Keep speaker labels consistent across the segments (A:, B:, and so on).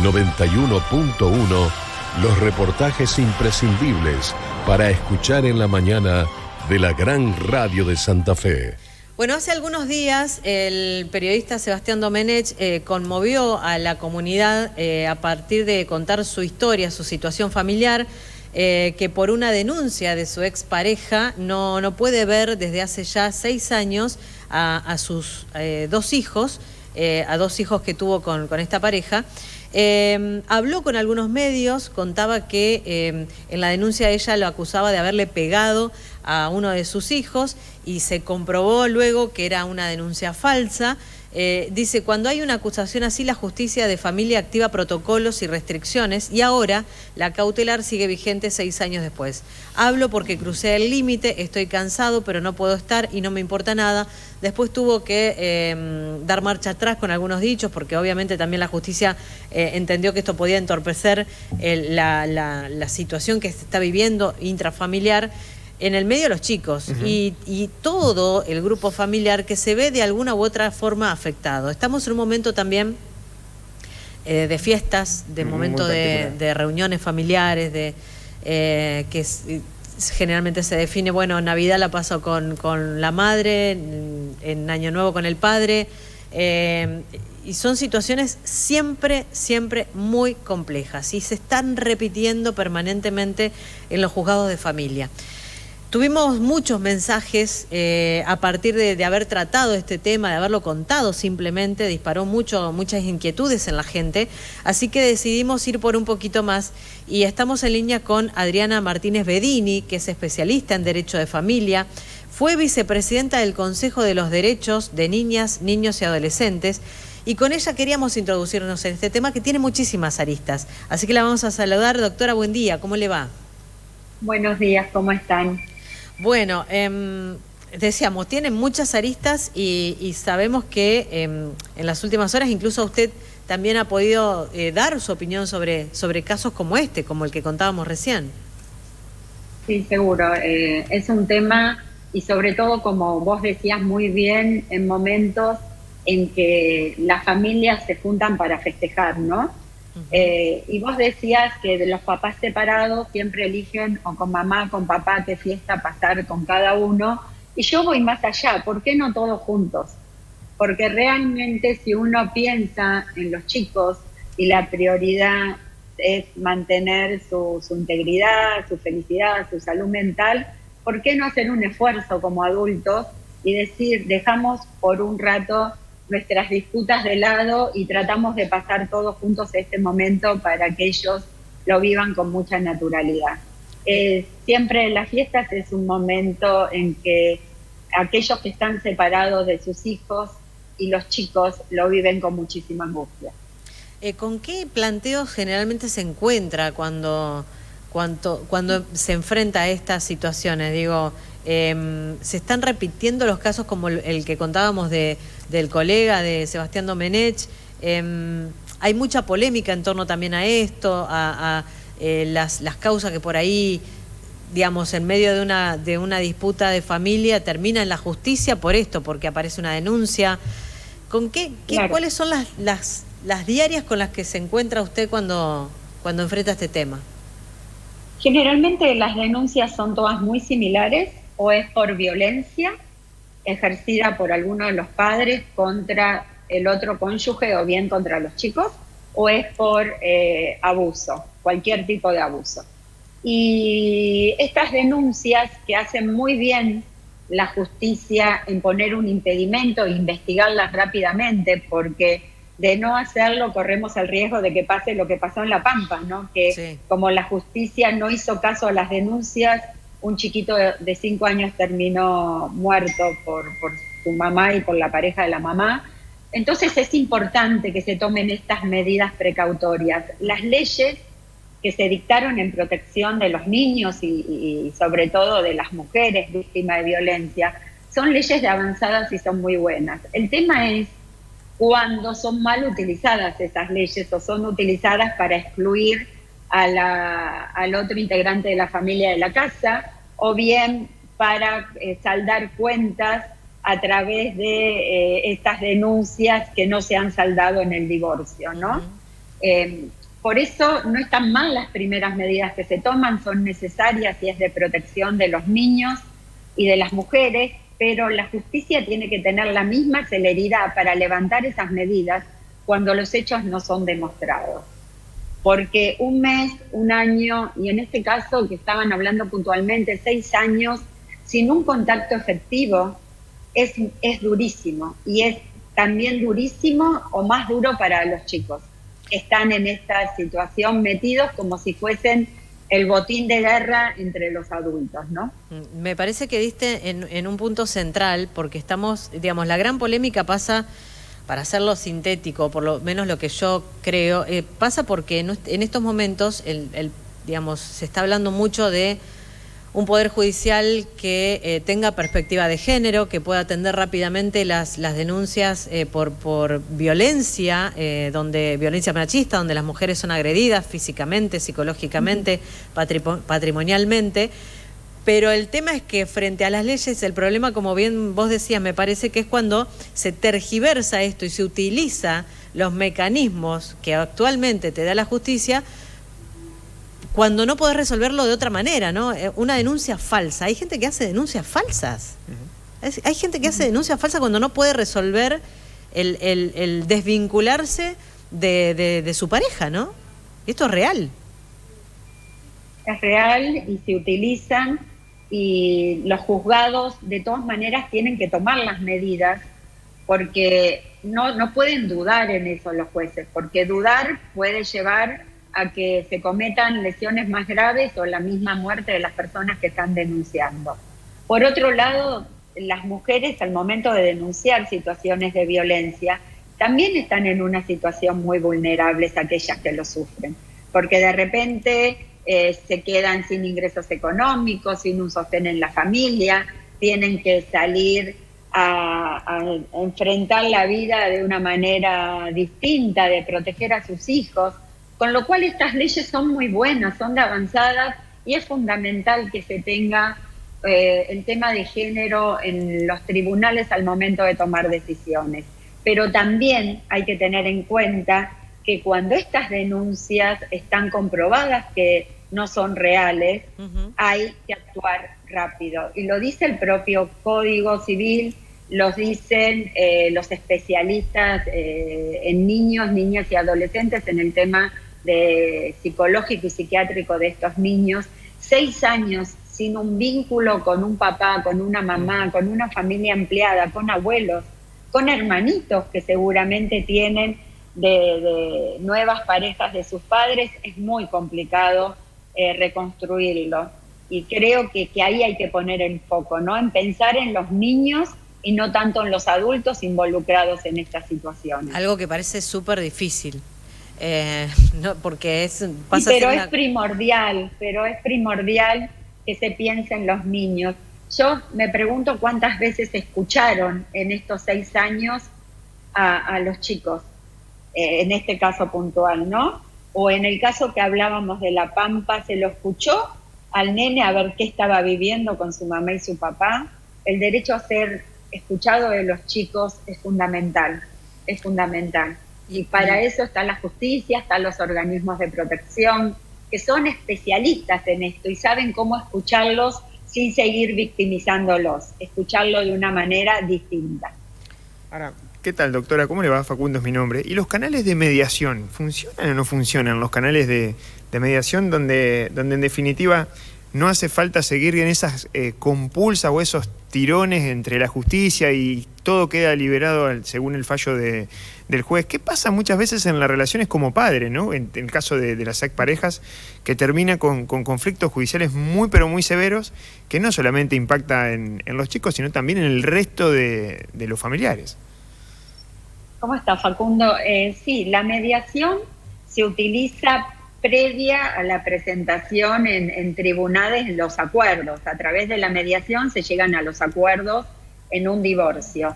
A: 91.1, los reportajes imprescindibles para escuchar en la mañana de la gran radio de Santa Fe.
B: Bueno, hace algunos días el periodista Sebastián Domenech conmovió a la comunidad a partir de contar su historia, su situación familiar, que por una denuncia de su expareja no puede ver desde hace ya 6 años a sus 2 hijos, a 2 hijos que tuvo con esta pareja. Habló con algunos medios, contaba que en la denuncia ella lo acusaba de haberle pegado a uno de sus hijos y se comprobó luego que era una denuncia falsa. Dice, cuando hay una acusación así, la justicia de familia activa protocolos y restricciones y ahora la cautelar sigue vigente 6 años después. Hablo porque crucé el límite, estoy cansado, pero no puedo estar y no me importa nada. Después tuvo que dar marcha atrás con algunos dichos porque obviamente también la justicia entendió que esto podía entorpecer la situación que se está viviendo intrafamiliar en el medio de los chicos y todo el grupo familiar que se ve de alguna u otra forma afectado. Estamos en un momento también de fiestas, de momento de reuniones familiares, que generalmente se define, bueno, Navidad la paso con la madre, en Año Nuevo con el padre, y son situaciones siempre muy complejas y se están repitiendo permanentemente en los juzgados de familia. Tuvimos muchos mensajes a partir de haber tratado este tema, de haberlo contado simplemente, disparó muchas inquietudes en la gente, así que decidimos ir por un poquito más y estamos en línea con Adriana Martínez Bedini, que es especialista en Derecho de Familia, fue vicepresidenta del Consejo de los Derechos de Niñas, Niños y Adolescentes y con ella queríamos introducirnos en este tema que tiene muchísimas aristas, así que la vamos a saludar. Doctora, buen día, ¿cómo le va?
C: Buenos días, ¿cómo están?
B: Bueno, decíamos, tienen muchas aristas y sabemos que en las últimas horas incluso usted también ha podido dar su opinión sobre casos como este, como el que contábamos recién.
C: Sí, seguro. Es un tema y sobre todo, como vos decías muy bien, en momentos en que las familias se juntan para festejar, ¿no? Y vos decías que de los papás separados siempre eligen o con mamá, con papá, qué fiesta pasar con cada uno. Y yo voy más allá, ¿por qué no todos juntos? Porque realmente si uno piensa en los chicos y la prioridad es mantener su integridad, su felicidad, su salud mental, ¿por qué no hacer un esfuerzo como adultos y decir, dejamos por un rato nuestras disputas de lado y tratamos de pasar todos juntos este momento para que ellos lo vivan con mucha naturalidad? Siempre las fiestas es un momento en que aquellos que están separados de sus hijos y los chicos lo viven con muchísima angustia.
B: ¿Con qué planteos generalmente se encuentra cuando se enfrenta a estas situaciones? Digo, se están repitiendo los casos como el que contábamos del colega de Sebastián Domenech. Hay mucha polémica en torno también a esto, a las causas que por ahí, digamos, en medio de una disputa de familia termina en la justicia por esto, porque aparece una denuncia.
C: Claro.
B: ¿Cuáles son las diarias con las que se encuentra usted cuando enfrenta este tema?
C: Generalmente las denuncias son todas muy similares, o es por violencia ejercida por alguno de los padres contra el otro cónyuge o bien contra los chicos, o es por abuso, cualquier tipo de abuso. Y estas denuncias que hacen muy bien la justicia en poner un impedimento e investigarlas rápidamente, porque de no hacerlo corremos el riesgo de que pase lo que pasó en La Pampa, ¿no? Que sí. Como la justicia no hizo caso a las denuncias, un chiquito de 5 años terminó muerto por su mamá y por la pareja de la mamá. Entonces es importante que se tomen estas medidas precautorias. Las leyes que se dictaron en protección de los niños y sobre todo de las mujeres víctimas de violencia son leyes de avanzadas y son muy buenas. El tema es cuando son mal utilizadas esas leyes o son utilizadas para excluir al otro integrante de la familia de la casa, o bien para saldar cuentas a través de estas denuncias que no se han saldado en el divorcio, ¿no? Por eso no están mal las primeras medidas que se toman, son necesarias y es de protección de los niños y de las mujeres, pero la justicia tiene que tener la misma celeridad para levantar esas medidas cuando los hechos no son demostrados. Porque un mes, un año, y en este caso que estaban hablando puntualmente, 6 años, sin un contacto efectivo, es durísimo. Y es también durísimo o más duro para los chicos que están en esta situación metidos como si fuesen el botín de guerra entre los adultos, ¿no?
B: Me parece que diste en un punto central, porque estamos, digamos, la gran polémica pasa, para hacerlo sintético, por lo menos lo que yo creo, pasa porque en estos momentos, digamos, se está hablando mucho de un poder judicial que tenga perspectiva de género, que pueda atender rápidamente las denuncias por violencia, violencia machista, donde las mujeres son agredidas físicamente, psicológicamente, patrimonialmente. Pero el tema es que frente a las leyes, el problema, como bien vos decías, me parece que es cuando se tergiversa esto y se utiliza los mecanismos que actualmente te da la justicia, cuando no podés resolverlo de otra manera, ¿no? Una denuncia falsa. Hay gente que hace denuncias falsas. Hay gente que hace denuncias falsas cuando no puede resolver el desvincularse de su pareja, ¿no? Esto es real.
C: Es real y se utilizan, y los juzgados de todas maneras tienen que tomar las medidas, porque no pueden dudar en eso los jueces, porque dudar puede llevar a que se cometan lesiones más graves o la misma muerte de las personas que están denunciando. Por otro lado, las mujeres al momento de denunciar situaciones de violencia también están en una situación muy vulnerable, aquellas que lo sufren, porque de repente se quedan sin ingresos económicos, sin un sostén en la familia, tienen que salir a enfrentar la vida de una manera distinta, de proteger a sus hijos, con lo cual estas leyes son muy buenas, son de avanzadas, y es fundamental que se tenga el tema de género en los tribunales al momento de tomar decisiones. Pero también hay que tener en cuenta que cuando estas denuncias están comprobadas que no son reales, hay que actuar rápido. Y lo dice el propio Código Civil, los dicen los especialistas en niños, niñas y adolescentes en el tema de psicológico y psiquiátrico de estos niños. 6 años sin un vínculo con un papá, con una mamá, con una familia ampliada, con abuelos, con hermanitos que seguramente tienen de nuevas parejas de sus padres, es muy complicado reconstruirlo. Y creo que ahí hay que poner el foco, ¿no? En pensar en los niños y no tanto en los adultos involucrados en estas situaciones.
B: Algo que parece súper difícil. No, porque
C: pasa sí, pero es primordial que se piense en los niños. Yo me pregunto cuántas veces escucharon en estos 6 años a los chicos, en este caso puntual, ¿no? O en el caso que hablábamos de La Pampa, ¿se lo escuchó al nene a ver qué estaba viviendo con su mamá y su papá? El derecho a ser escuchado de los chicos es fundamental, es fundamental. Y para eso está la justicia, están los organismos de protección, que son especialistas en esto y saben cómo escucharlos sin seguir victimizándolos, escucharlo de una manera distinta.
D: Ahora, ¿qué tal, doctora? ¿Cómo le va? Facundo es mi nombre. ¿Y los canales de mediación, funcionan o no funcionan? Los canales de mediación donde en definitiva no hace falta seguir en esas compulsas o esos tirones entre la justicia y todo queda liberado según el fallo del juez. ¿Qué pasa muchas veces en las relaciones como padre, ¿no? En el caso de las exparejas, que termina con conflictos judiciales muy pero muy severos, que no solamente impacta en los chicos, sino también en el resto de los familiares.
C: ¿Cómo está, Facundo? Sí, la mediación se utiliza previa a la presentación en tribunales los acuerdos. A través de la mediación se llegan a los acuerdos en un divorcio.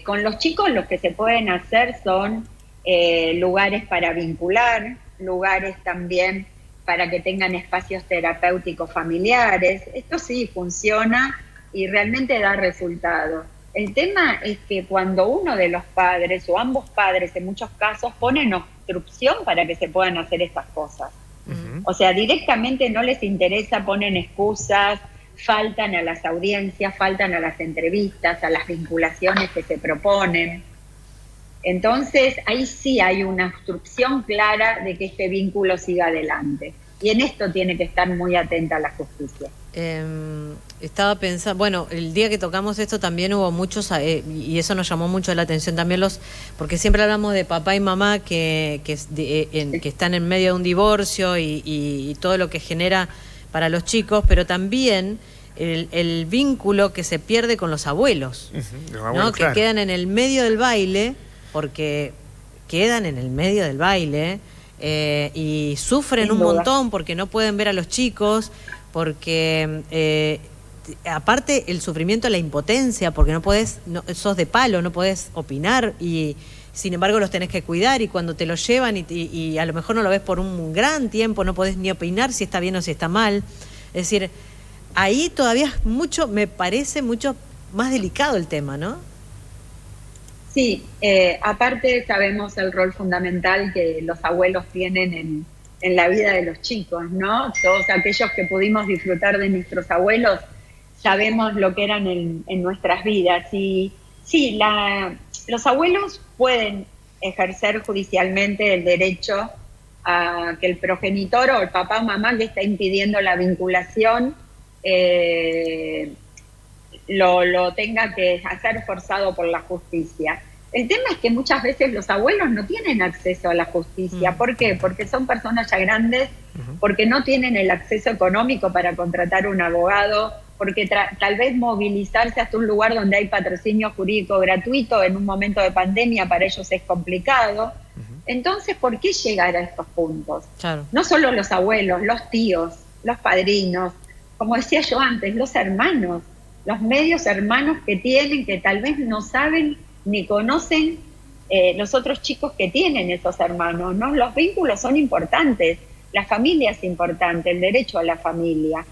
C: Con los chicos lo que se pueden hacer son lugares para vincular, lugares también para que tengan espacios terapéuticos familiares. Esto sí funciona y realmente da resultado. El tema es que cuando uno de los padres o ambos padres en muchos casos ponen obstrucción para que se puedan hacer estas cosas. O sea, directamente no les interesa, ponen excusas, faltan a las audiencias, faltan a las entrevistas, a las vinculaciones que se proponen. Entonces, ahí sí hay una obstrucción clara de que este vínculo siga adelante. Y en esto tiene que estar muy atenta la justicia.
B: Estaba pensando, bueno, el día que tocamos esto también hubo muchos, y eso nos llamó mucho la atención también porque siempre hablamos de papá y mamá que están en medio de un divorcio y todo lo que genera para los chicos, pero también el vínculo que se pierde con los abuelos,
D: los abuelos,
B: ¿no?
D: claro.
B: Que quedan en el medio del baile, porque quedan en el medio del baile y sufren un montón porque no pueden ver a los chicos, porque aparte el sufrimiento, la impotencia, porque sos de palo, no podés opinar y sin embargo los tenés que cuidar, y cuando te los llevan y a lo mejor no lo ves por un gran tiempo, no podés ni opinar si está bien o si está mal. Es decir, ahí todavía es me parece mucho más delicado el tema, ¿no?
C: Sí, aparte sabemos el rol fundamental que los abuelos tienen en la vida de los chicos, ¿no? Todos aquellos que pudimos disfrutar de nuestros abuelos sabemos lo que eran en nuestras vidas. Y sí, los abuelos pueden ejercer judicialmente el derecho a que el progenitor o el papá o mamá que está impidiendo la vinculación lo tenga que hacer forzado por la justicia. El tema es que muchas veces los abuelos no tienen acceso a la justicia. ¿Por qué? Porque son personas ya grandes, porque no tienen el acceso económico para contratar un abogado, porque tal vez movilizarse hasta un lugar donde hay patrocinio jurídico gratuito en un momento de pandemia para ellos es complicado. Entonces, ¿por qué llegar a estos puntos?
B: Claro.
C: No solo los abuelos, los tíos, los padrinos, como decía yo antes, los hermanos, los medios hermanos que tienen, que tal vez no saben ni conocen los otros chicos que tienen esos hermanos, ¿no? Los vínculos son importantes, la familia es importante, el derecho a la familia.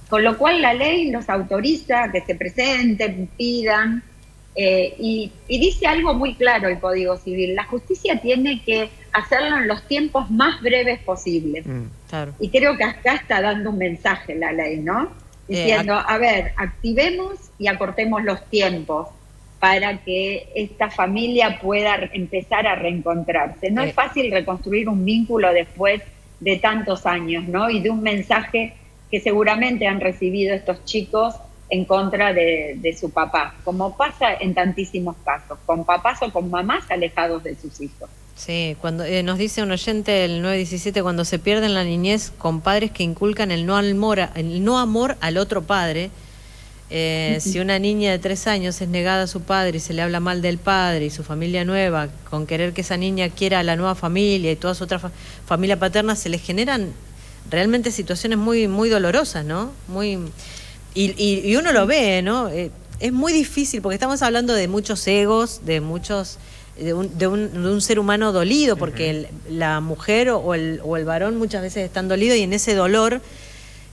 C: Con lo cual la ley los autoriza a que se presenten, pidan, y dice algo muy claro el Código Civil: la justicia tiene que hacerlo en los tiempos más breves posibles.
B: Claro.
C: Y creo que acá está dando un mensaje la ley, ¿no? Diciendo, a ver, activemos y acortemos los tiempos para que esta familia pueda empezar a reencontrarse. No es fácil reconstruir un vínculo después de tantos años, ¿no? Y de un mensaje que seguramente han recibido estos chicos en contra de su papá, como pasa en tantísimos casos, con papás o con mamás alejados de sus hijos.
B: Sí, cuando nos dice un oyente, el 917, cuando se pierde en la niñez con padres que inculcan el no amor al otro padre. Si una niña de 3 años es negada a su padre y se le habla mal del padre y su familia nueva, con querer que esa niña quiera a la nueva familia y toda su otra familia paterna, se le generan realmente situaciones muy, muy dolorosas, ¿no? Y uno lo ve, ¿no? Es muy difícil porque estamos hablando de muchos egos, de un ser humano dolido, porque la mujer o el varón muchas veces están dolidos y en ese dolor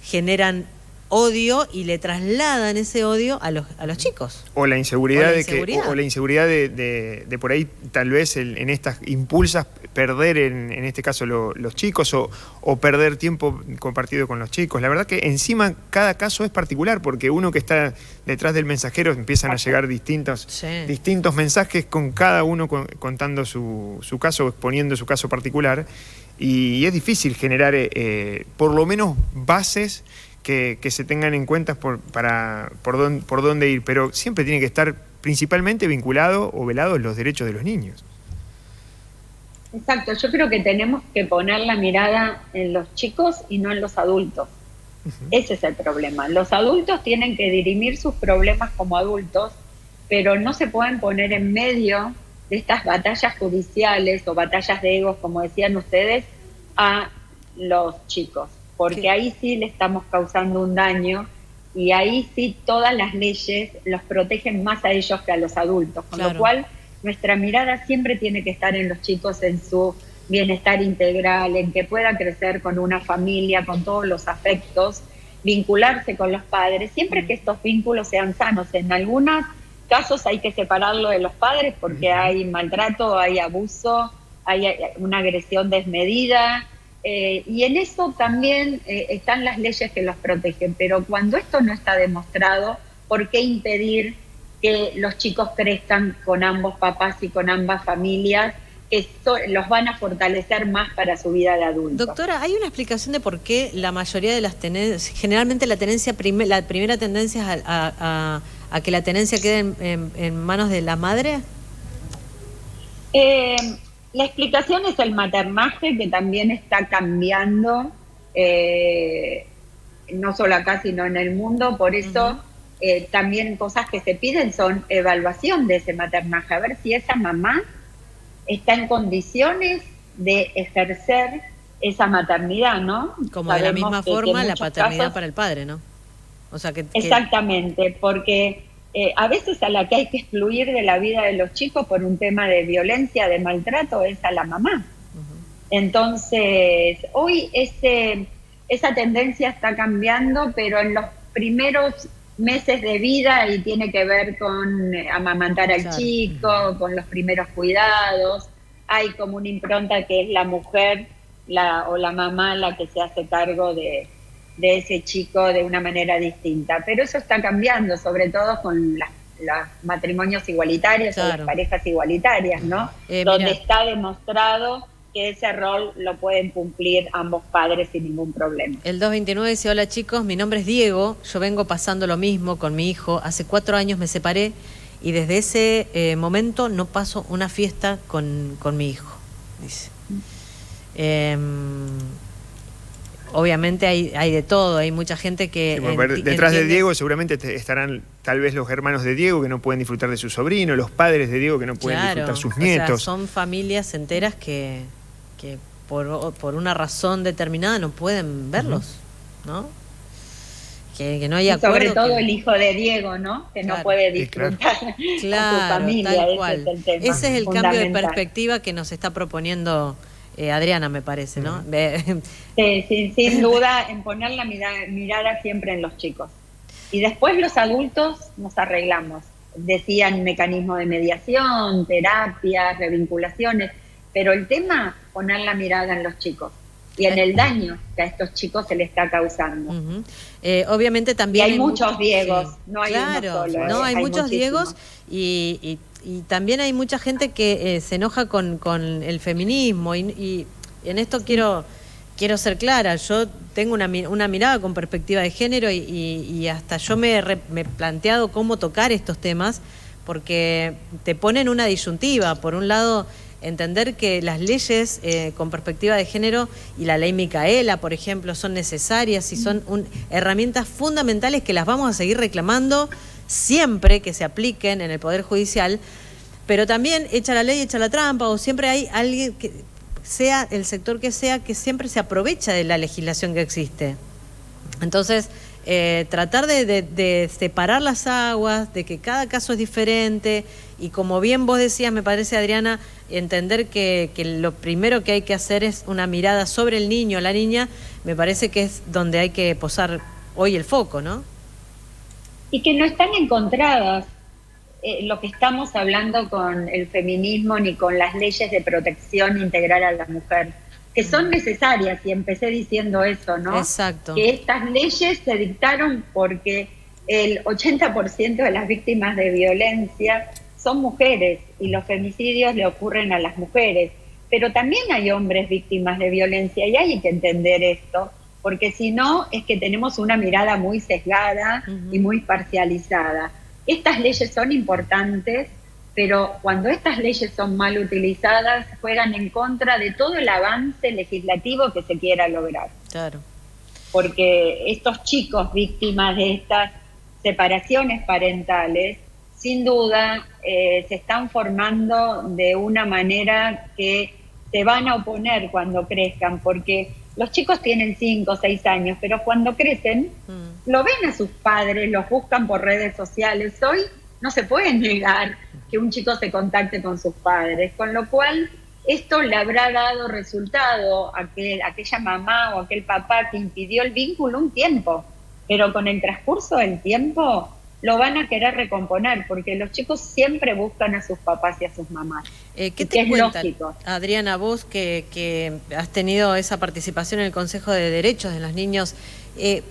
B: generan odio y le trasladan ese odio a los chicos.
D: O la inseguridad de por ahí tal vez en estas impulsas perder en este caso los chicos o perder tiempo compartido con los chicos. La verdad que encima cada caso es particular, porque uno que está detrás del mensajero empiezan a llegar distintos mensajes, con cada uno contando su caso, exponiendo su caso particular, y es difícil generar por lo menos bases que se tengan en cuenta por dónde ir, pero siempre tiene que estar principalmente vinculado o velado los derechos de los niños.
C: Exacto, yo creo que tenemos que poner la mirada en los chicos y no en los adultos. Ese es el problema. Los adultos tienen que dirimir sus problemas como adultos, pero no se pueden poner en medio de estas batallas judiciales o batallas de egos, como decían ustedes, a los chicos. Porque ahí sí le estamos causando un daño y ahí sí todas las leyes los protegen más a ellos que a los adultos. Con lo cual, nuestra mirada siempre tiene que estar en los chicos, en su bienestar integral, en que pueda crecer con una familia, con todos los afectos, vincularse con los padres, siempre que estos vínculos sean sanos. En algunos casos hay que separarlo de los padres porque hay maltrato, hay abuso, hay una agresión desmedida, y en eso también están las leyes que los protegen. Pero cuando esto no está demostrado, ¿por qué impedir que los chicos crezcan con ambos papás y con ambas familias, que los van a fortalecer más para su vida de adulto?
B: Doctora, ¿hay una explicación de por qué la mayoría de las tenencias, generalmente la primera tendencia es a que la tenencia quede en manos de la madre?
C: La explicación es el maternaje, que también está cambiando, no solo acá, sino en el mundo. Por eso también cosas que se piden son evaluación de ese maternaje, a ver si esa mamá está en condiciones de ejercer esa maternidad, ¿no?
B: Como de la misma forma la paternidad para el padre, ¿no? O sea
C: Exactamente, porque a veces a la que hay que excluir de la vida de los chicos por un tema de violencia, de maltrato, es a la mamá. Entonces, hoy esa tendencia está cambiando, pero en los primeros meses de vida, y tiene que ver con amamantar al chico, con los primeros cuidados, hay como una impronta que es la mujer o la mamá la que se hace cargo de ese chico de una manera distinta. Pero eso está cambiando, sobre todo con los matrimonios igualitarios, o las parejas igualitarias, ¿no? Donde está demostrado que ese rol lo pueden cumplir ambos padres sin ningún problema.
B: El 229 dice: hola chicos, mi nombre es Diego, yo vengo pasando lo mismo con mi hijo, hace 4 años me separé y desde ese momento no paso una fiesta con mi hijo, dice. Obviamente hay de todo, hay mucha gente que...
D: Sí, detrás de Diego seguramente estarán tal vez los hermanos de Diego que no pueden disfrutar de su sobrino, los padres de Diego que no pueden disfrutar sus nietos.
B: O sea, son familias enteras que por una razón determinada no pueden verlos, ¿no? Que no hay acuerdo.
C: Sobre todo el hijo de Diego, ¿no? Que no puede disfrutar con su familia.
B: Tal cual.
C: Ese es el tema.
B: Ese es el cambio de perspectiva que nos está proponiendo Adriana, me parece, ¿no?
C: Sí, sin duda, en poner la mirada siempre en los chicos. Y después los adultos nos arreglamos. Decían mecanismos de mediación, terapias, revinculaciones, pero el tema, poner la mirada en los chicos y en el daño que a estos chicos se le está causando.
B: Obviamente también...
C: Y hay muchos Diegos, no hay uno solo.
B: No, hay muchos Diegos y también hay mucha gente que se enoja con el feminismo y en esto quiero ser clara. Yo tengo una mirada con perspectiva de género y hasta yo me he planteado cómo tocar estos temas, porque te ponen una disyuntiva. Por un lado, entender que las leyes con perspectiva de género y la ley Micaela, por ejemplo, son necesarias y son herramientas fundamentales que las vamos a seguir reclamando siempre que se apliquen en el Poder Judicial, pero también echa la ley, echa la trampa, o siempre hay alguien, que sea el sector que sea, que siempre se aprovecha de la legislación que existe. Entonces, tratar de separar las aguas, de que cada caso es diferente, y como bien vos decías, me parece, Adriana, entender que lo primero que hay que hacer es una mirada sobre el niño o la niña, me parece que es donde hay que posar hoy el foco, ¿no?
C: Y que no están encontradas lo que estamos hablando con el feminismo ni con las leyes de protección integral a la mujer, que son necesarias, y empecé diciendo eso, ¿no?
B: Exacto.
C: Que estas leyes se dictaron porque el 80% de las víctimas de violencia son mujeres y los femicidios le ocurren a las mujeres, pero también hay hombres víctimas de violencia y hay que entender esto, porque si no es que tenemos una mirada muy sesgada y muy parcializada. Estas leyes son importantes, pero cuando estas leyes son mal utilizadas, juegan en contra de todo el avance legislativo que se quiera lograr.
B: Claro.
C: Porque estos chicos víctimas de estas separaciones parentales, sin duda, se están formando de una manera que se van a oponer cuando crezcan, porque los chicos tienen 5 o 6 años, pero cuando crecen, lo ven a sus padres, los buscan por redes sociales. Hoy no se puede negar que un chico se contacte con sus padres, con lo cual esto le habrá dado resultado a aquella mamá o aquel papá que impidió el vínculo un tiempo, pero con el transcurso del tiempo lo van a querer recomponer, porque los chicos siempre buscan a sus papás y a sus mamás.
B: ¿Qué te cuentan, Adriana, vos que has tenido esa participación en el Consejo de Derechos de los Niños? ¿Qué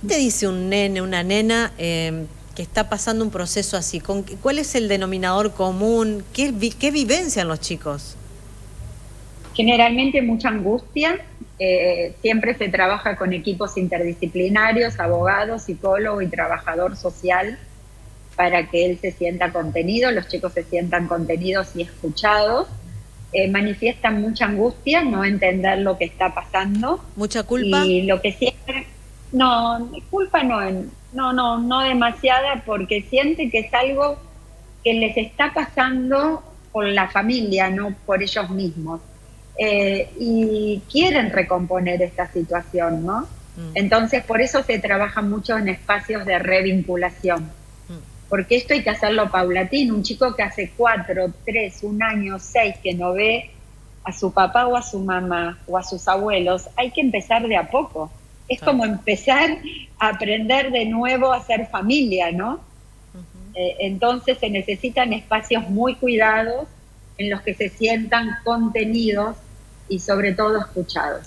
B: te dice un nene, una nena que está pasando un proceso así? ¿Cuál es el denominador común? ¿Qué vivencian los chicos?
C: Generalmente mucha angustia. Siempre se trabaja con equipos interdisciplinarios, abogados, psicólogo y trabajador social, para que él se sienta contenido, los chicos se sientan contenidos y escuchados. Manifiestan mucha angustia, no entender lo que está pasando.
B: ¿Mucha culpa?
C: Y lo que siempre... No, culpa no demasiada, porque siente que es algo que les está pasando por la familia, no por ellos mismos. Y quieren recomponer esta situación, ¿no? Entonces, por eso se trabaja mucho en espacios de revinculación. Porque esto hay que hacerlo paulatino. Un chico que hace 4, 3, 1 año, 6, que no ve a su papá o a su mamá o a sus abuelos, hay que empezar de a poco. Es como empezar a aprender de nuevo a ser familia, ¿no? Entonces se necesitan espacios muy cuidados en los que se sientan contenidos y sobre todo escuchados.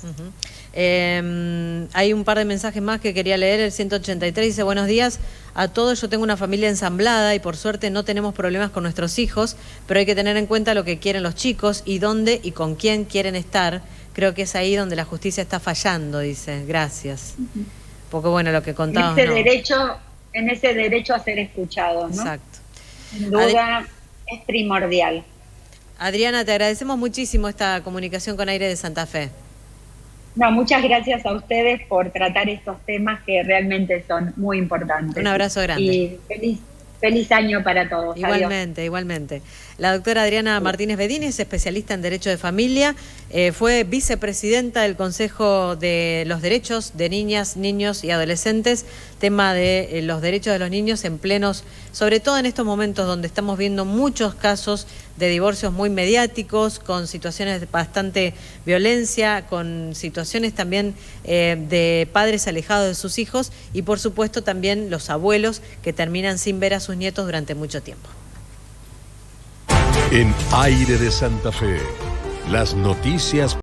B: Hay un par de mensajes más que quería leer. El 183 dice: buenos días a todos, yo tengo una familia ensamblada y por suerte no tenemos problemas con nuestros hijos, pero hay que tener en cuenta lo que quieren los chicos y dónde y con quién quieren estar. Creo que es ahí donde la justicia está fallando, dice. Gracias. Porque bueno, lo que contabas,
C: en ese derecho a ser escuchado, ¿no?
B: Exacto.
C: Sin duda es primordial.
B: Adriana, te agradecemos muchísimo esta comunicación con Aire de Santa Fe.
C: No, muchas gracias a ustedes por tratar estos temas que realmente son muy importantes.
B: Un abrazo grande.
C: Y feliz año para todos.
B: Igualmente,
C: Adiós.
B: Igualmente. La doctora Adriana Martínez Bedini es especialista en Derecho de Familia, fue vicepresidenta del Consejo de los Derechos de Niñas, Niños y Adolescentes, tema de los derechos de los niños en plenos, sobre todo en estos momentos donde estamos viendo muchos casos de divorcios muy mediáticos, con situaciones de bastante violencia, con situaciones también de padres alejados de sus hijos y por supuesto también los abuelos que terminan sin ver a sus nietos durante mucho tiempo.
A: En Aire de Santa Fe, las noticias